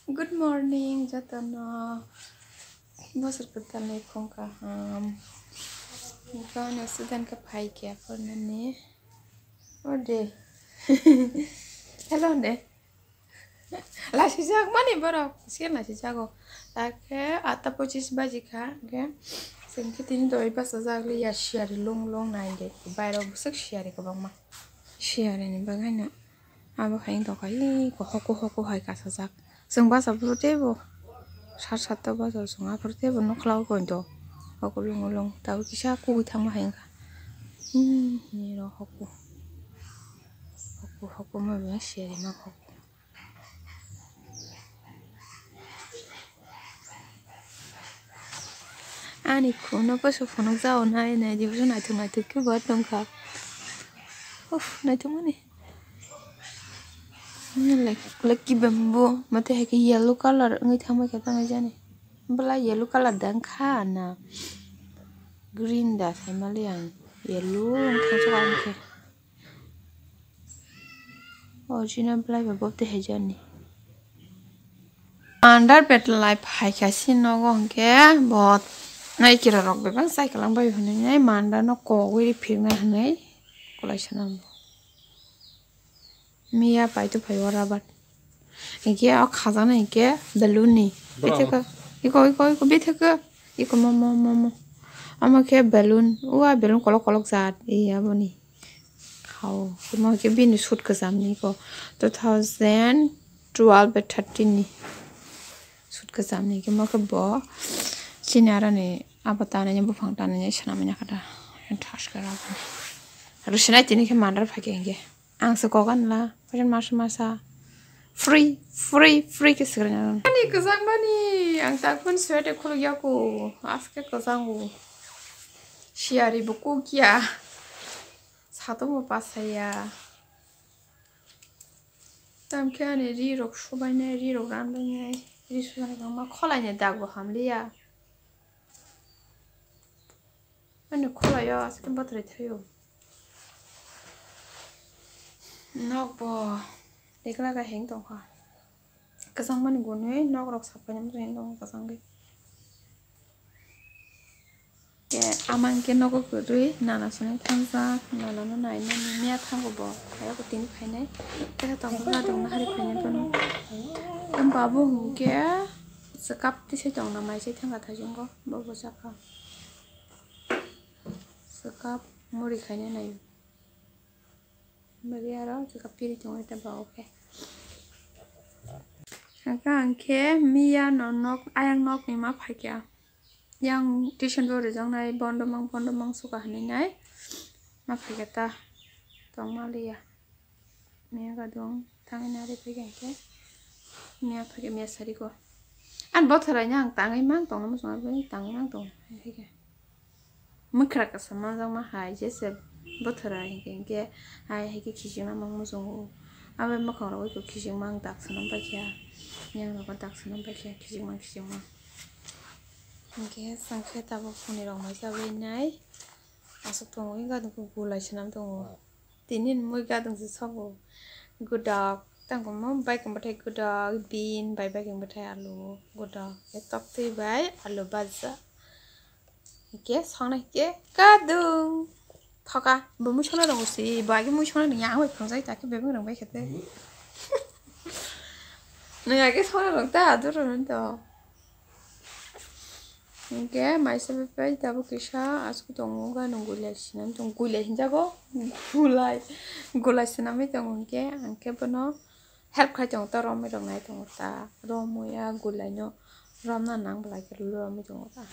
Good morning, Jatana. Bosor ketane kong kaham. Kau ni sudan ke pai kia pun ni. Ode. Hello ne. Lasi jag mani baro. Sian lasi jago. Take ata pocis baji ka. Okay. Sengke tini doi pas jag li ya share long nai de. Bayro busuk share ke bang ma. Share ni bagai na. Abo kain to kai ko hoko hai ka sajak. Seng basa tebo. Sat basa sunga tebo no klau ko ndo. Hoko long tahu kisah aku thang hai ka. Ni ro hoko ma ba share ma hoko. Ani kuno pas phone zao nai nai di bukan nai tu ke buat dong ka. Nai tu mana? Ini lagi bambu, mata heki yellow color ngai thang ma kata ngai jane. Bela yellow color dan kana. Green dah sama liang. Yellow thang sukan ke. Oh, Cina bela bambu teh jane. Under petal life hai kasi no gong ke bot. Nai kira rok bebang sai kalang bayu nai manda no ko wiri phir ngai nai kolai sanam. Mia pai tu pai wara bat. Ike ak khazana ike balloon ni. Iko bete ka. Iko mama. Ama ke balloon. Balloon kolok zat. Iya boni. Kau. Cuma ke bin shoot ke zamni ko 2012 be 13 ni. Shoot ke zamni ke mak bo. Cinara ni apa tanahnya bufang tanahnya senamnya kada. Yang tas kara. Harus senai tini ke mandar pakai enggak. Ang sekokan lah. Pasal masa free ke sekarang. Ani kezang bani. Ang takun suara kalau yaku. Aske kezangku. Siari buku kia. Satu mau pas saya. Tam kia ni rirok subanya rirok randanya. Rirok nama kolanya dagu hamlia. Mana kolaya aske baterai tayo. Nok bo. Dekla ka heng tong ka. Kasang man gune nok rok sapanya mo heng tong kasang ge. Ke amang ke nok ko rui nana sune tangsa nana no nai na ni thang ko bo. Kaya ko tin khai nai. Ka tong na dong na hari khai nai pon. Am babu ke sekap ti se tong na mai se thang ka thajung ko bo saka. Sekap muri khai nai nai. Mariara sekap piri tong ita ba oke. Angke Mia nok ayang nok ni ma phaikia yang tuition bore jang nai bondo mang suka hani nai ma phaikia ta tong malia Mia ga dong tangai nari phaikia ke Mia phaikia Mia sari ko an bothara nyang tangai mang tong ma sunga be tangai mang tong phaikia mukra ka sama jang ma hai jese bothara ke hai ke khijing na mang musung abe makhang ro ko khijing mang tak sanam phaikia yang lo tak senang baca kijing mang. Oke, sangke tabu puni rong macam ini. Asal tu mui gadung ku gulai senam tu. Tinin mui gadung sesabu. Gudak, tangku mau baik yang bertai gudak, bean, baik yang bertai alu, gudak. Etok tu baik alu baza. Oke, sana ke gadung. Thaka, bemu cina dong si, bagi mu cina dong yang awak pangsa itu bemu dong baik kete. Nggak ke sana dong tak ada orang tu. Oke, masih beberapa tabu kisah asku tunggu kan gulai sinam tunggu gulai jago gulai sinam itu oke, angke peno help kai tunggu ta rom itu ngai tunggu ta rom ya gulai nyo rom na nang belai kerlu rom itu tunggu ta.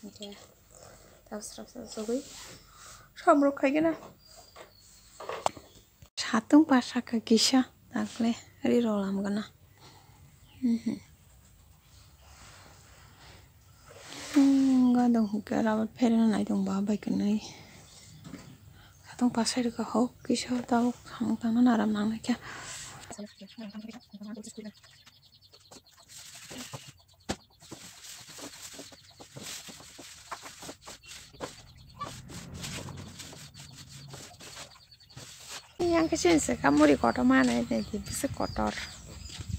Oke, tahu serap sogui samro kai gina satu pasal ke kisah takle ri rolam gana. Gadong ke rawat peren nai dong ba bai kenai. Satu pasal ke ho kisah tahu sang tangan naram nang kya. Yang kecil sih kamu di kota mana ini bisa kotor.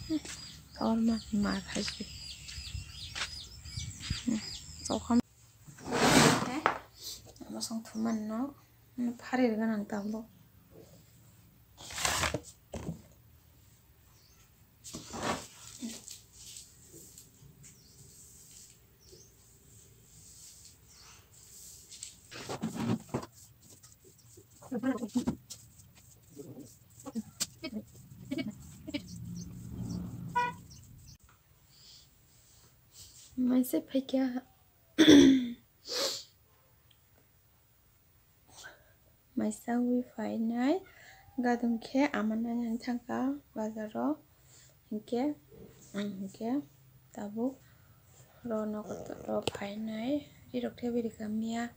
और मार हाजि saukan masang tuman no parir ganang tablo masih pakai Maisa wifi nai gadung ke amana yang tangka bazaro hingke tabu rono ro pai nai rirok te biri kamia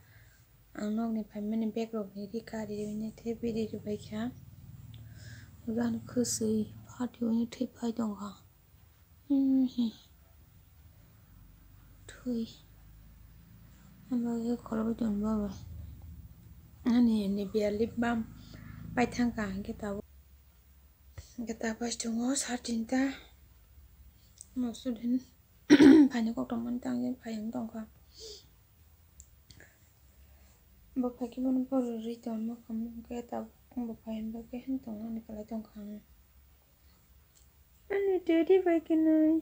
anok ni pai mani background ni rika ri ni te biri ri bai kya gan khusui phati ni te pai dong ha thui amba ge kholo don ba ba ani ni biar lip balm pai tangka kita pas tungo sartinta maksudin banyak orang mentang yang payung tongka bapak gimana baru return makam kita bapak yang bapak hentong ani kalau tongka ani jadi baik ini